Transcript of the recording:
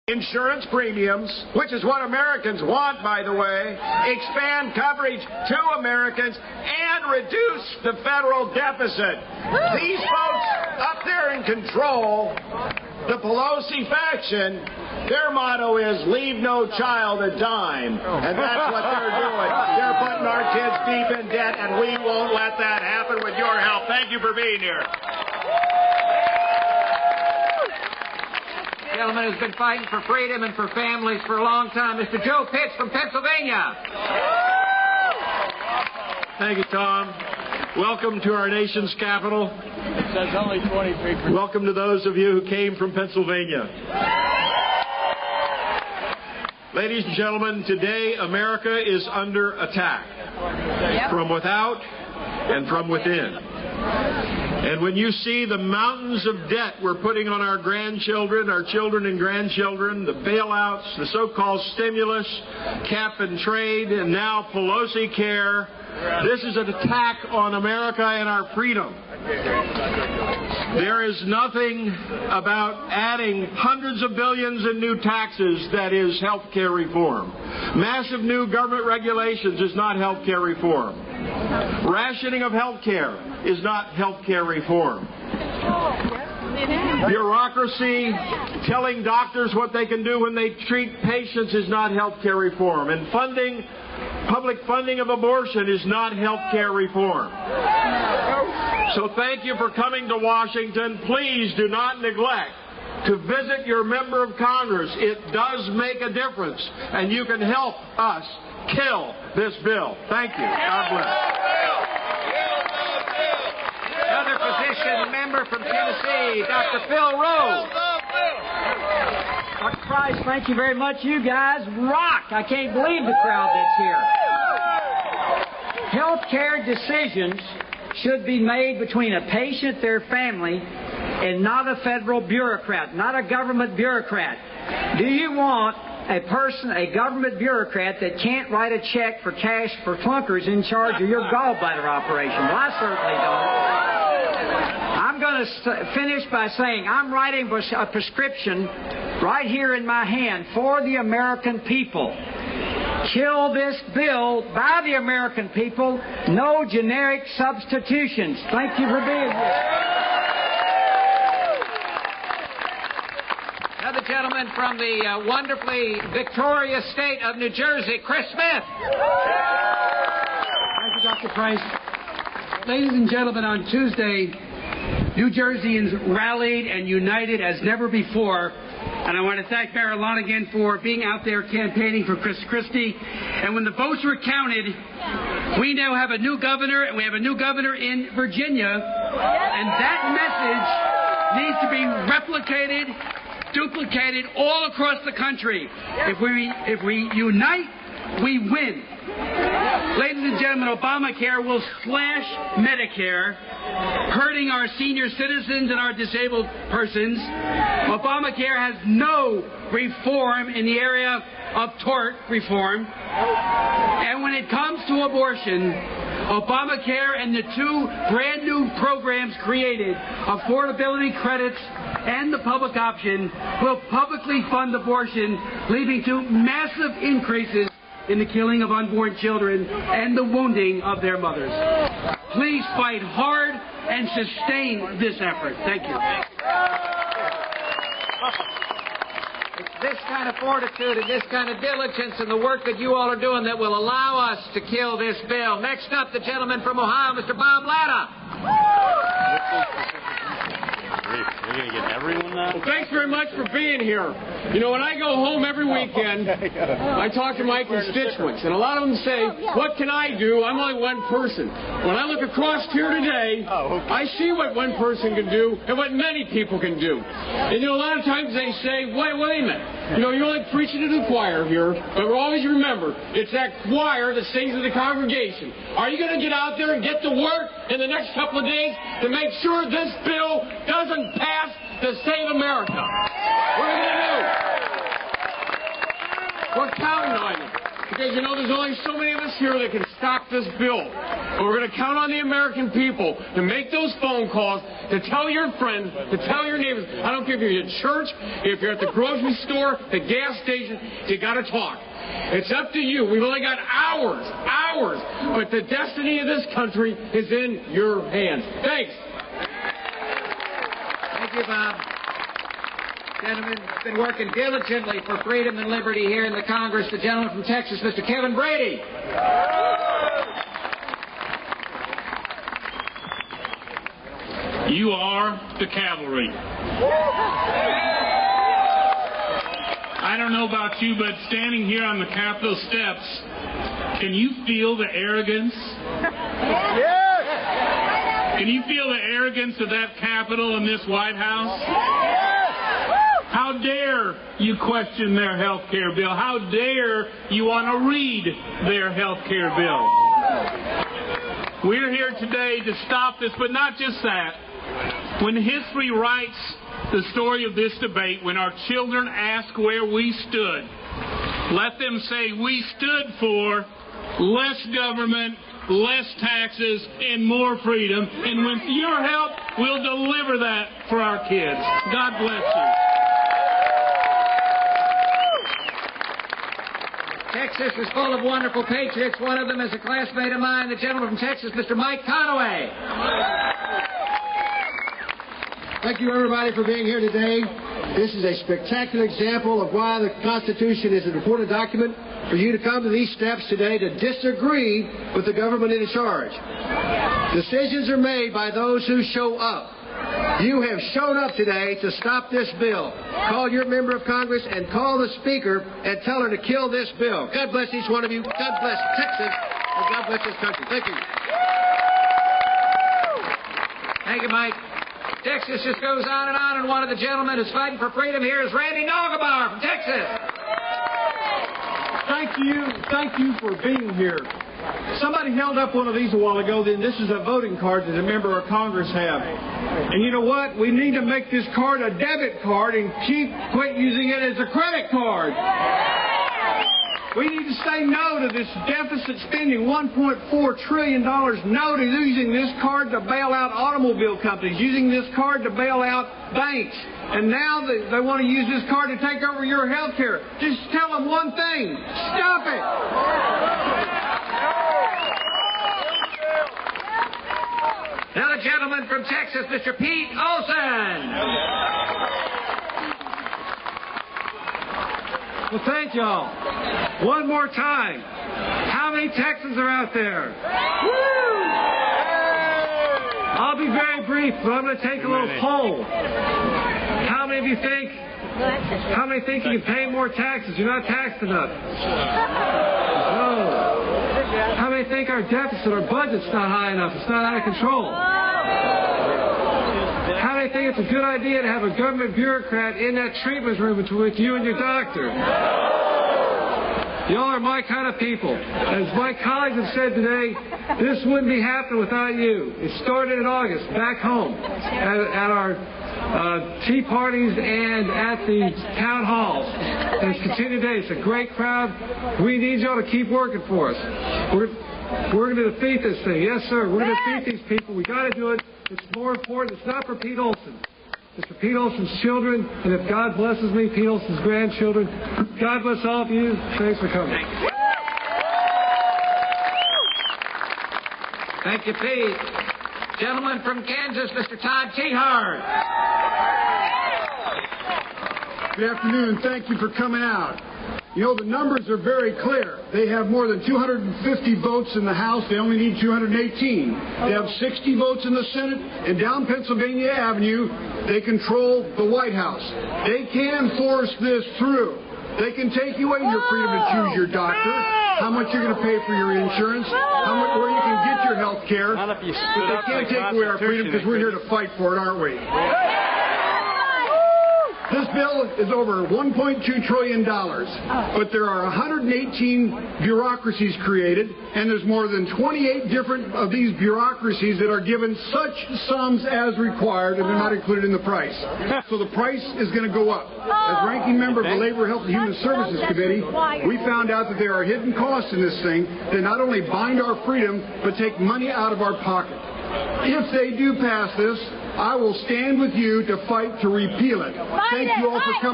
insurance premiums, which is what Americans want, by the way, expand coverage to Americans, and reduce the federal deficit. These folks up there in control, the Pelosi faction, their motto is leave no child a dime. And that's what they're doing. They're putting our kids deep in debt, and we won't let that happen with your help. Thank you for being here. Gentleman who's been fighting for freedom and for families for a long time, Mr. Joe Pitts from Pennsylvania. Thank you, Tom. Welcome to our nation's capital. That's only 23%. Welcome to those of you who came from Pennsylvania. Ladies and gentlemen, today America is under attack from without and from within. And when you see the mountains of debt we're putting on our grandchildren, our children and grandchildren, the bailouts, the so-called stimulus, cap and trade, and now Pelosi care, this is an attack on America and our freedom. There is nothing about adding hundreds of billions in new taxes that is health care reform. Massive new government regulations is not health care reform. Rationing of health care is not health care reform. Bureaucracy telling doctors what they can do when they treat patients is not health care reform. And public funding of abortion is not health care reform. So thank you for coming to Washington. Please do not neglect to visit your member of Congress. It does make a difference, and you can help us kill this bill. Thank you. God bless. Another physician member from Tennessee, Dr. Phil Rowe. Dr. Price, thank you very much. You guys rock. I can't believe the crowd that's here. Health care decisions should be made between a patient, their family, and not a federal bureaucrat, not a government bureaucrat. Do you want a government bureaucrat that can't write a check for cash for clunkers in charge of your gallbladder operation? Well, I certainly don't. I'm going to finish by saying I'm writing a prescription right here in my hand for the American people. Kill this bill by the American people. No generic substitutions. Thank you for being here. Another gentleman from the wonderfully victorious state of New Jersey, Chris Smith. Thank you, Dr. Price. Ladies and gentlemen, on Tuesday, New Jerseyans rallied and united as never before. And I want to thank Mayor Lonigan for being out there campaigning for Chris Christie. And when the votes were counted, we now have a new governor, and we have a new governor in Virginia. And that message needs to be replicated, duplicated all across the country. If we unite, we win. Ladies and gentlemen, Obamacare will slash Medicare, hurting our senior citizens and our disabled persons. Obamacare has no reform in the area of tort reform. And when it comes to abortion, Obamacare and the two brand new programs created, affordability credits and the public option, will publicly fund abortion, leading to massive increases in the killing of unborn children and the wounding of their mothers. Please fight hard and sustain this effort. Thank you. It's this kind of fortitude and this kind of diligence in the work that you all are doing that will allow us to kill this bill. Next up, the gentleman from Ohio, Mr. Bob Latta. You're going to get everyone that? Well, thanks very much for being here. You know, when I go home every weekend, I talk to my constituents, and a lot of them say, what can I do? I'm only one person. When I look across here today, I see what one person can do and what many people can do. And, you know, a lot of times they say, wait a minute. You know, you're only preaching to the choir here, but always remember, it's that choir that sings to the congregation. Are you going to get out there and get to work in the next couple of days to make sure this bill doesn't pass to save America? What are we going to do? We're counting on you. Because, you know, there's only so many of us here that can stop this bill. But we're going to count on the American people to make those phone calls, to tell your friends, to tell your neighbors. I don't care if you're at church, if you're at the grocery store, the gas station, you got to talk. It's up to you. We've only got hours, but the destiny of this country is in your hands. Thanks. Thank you, Bob. Gentlemen, been working diligently for freedom and liberty here in the Congress. The gentleman from Texas, Mr. Kevin Brady. You are the cavalry. I don't know about you, but standing here on the Capitol steps, can you feel the arrogance? Yes! Can you feel the arrogance of that Capitol and this White House? How dare you question their health care bill? How dare you want to read their health care bill? We're here today to stop this, but not just that. When history writes the story of this debate, when our children ask where we stood, let them say we stood for less government, less taxes, and more freedom. And with your help, we'll deliver that for our kids. God bless you. Texas is full of wonderful patriots. One of them is a classmate of mine, the gentleman from Texas, Mr. Mike Conaway. Thank you, everybody, for being here today. This is a spectacular example of why the Constitution is an important document for you to come to these steps today to disagree with the government in charge. Decisions are made by those who show up. You have shown up today to stop this bill. Call your member of Congress and call the Speaker and tell her to kill this bill. God bless each one of you. God bless Texas. And God bless this country. Thank you. Thank you, Mike. Texas just goes on, and one of the gentlemen who's fighting for freedom here is Randy Nogabar from Texas. Thank you for being here. Somebody held up one of these a while ago. Then this is a voting card that a member of Congress have. And you know what? We need to make this card a debit card and quit using it as a credit card. We need to say no to this deficit spending, $1.4 trillion. No to using this card to bail out automobile companies, using this card to bail out banks. And now they want to use this card to take over your health care. Just tell them one thing. Stop it. Now the gentleman from Texas, Mr. Pete Olson. Well, thank y'all. One more time. How many Texans are out there? I'll be very brief, but I'm going to take a little poll. How many think you can pay more taxes? You're not taxed enough. No. How many think our deficit, our budget's not high enough? It's not out of control. How many think it's a good idea to have a government bureaucrat in that treatment room with you and your doctor? Y'all are my kind of people. As my colleagues have said today, this wouldn't be happening without you. It started in August, back home, at our tea parties and at the town halls. And it's continued today. It's a great crowd. We need y'all to keep working for us. We're going to defeat this thing. Yes, sir. We're going to defeat these people. We got to do it. It's more important. It's not for Pete Olson. It's for Pete Olson's children, and if God blesses me, Pete Olson's grandchildren. God bless all of you. Thanks for coming. Thank you, Pete. Gentleman from Kansas, Mr. Todd Tiahrt. Good afternoon. Thank you for coming out. You know, the numbers are very clear. They have more than 250 votes in the House. They only need 218. They have 60 votes in the Senate. And down Pennsylvania Avenue, they control the White House. They can force this through. They can take away your freedom to choose your doctor, how much you're going to pay for your insurance, where you can get your health care. But they can't take away our freedom because we're here to fight for it, aren't we? This bill is over $1.2 trillion, but there are 118 bureaucracies created, and there's more than 28 different of these bureaucracies that are given such sums as required, and they're not included in the price. So the price is going to go up. As ranking member of the Labor, Health, and Human Services Committee, we found out that there are hidden costs in this thing that not only bind our freedom, but take money out of our pocket. If they do pass this, I will stand with you to fight to repeal it. Thank you all for coming.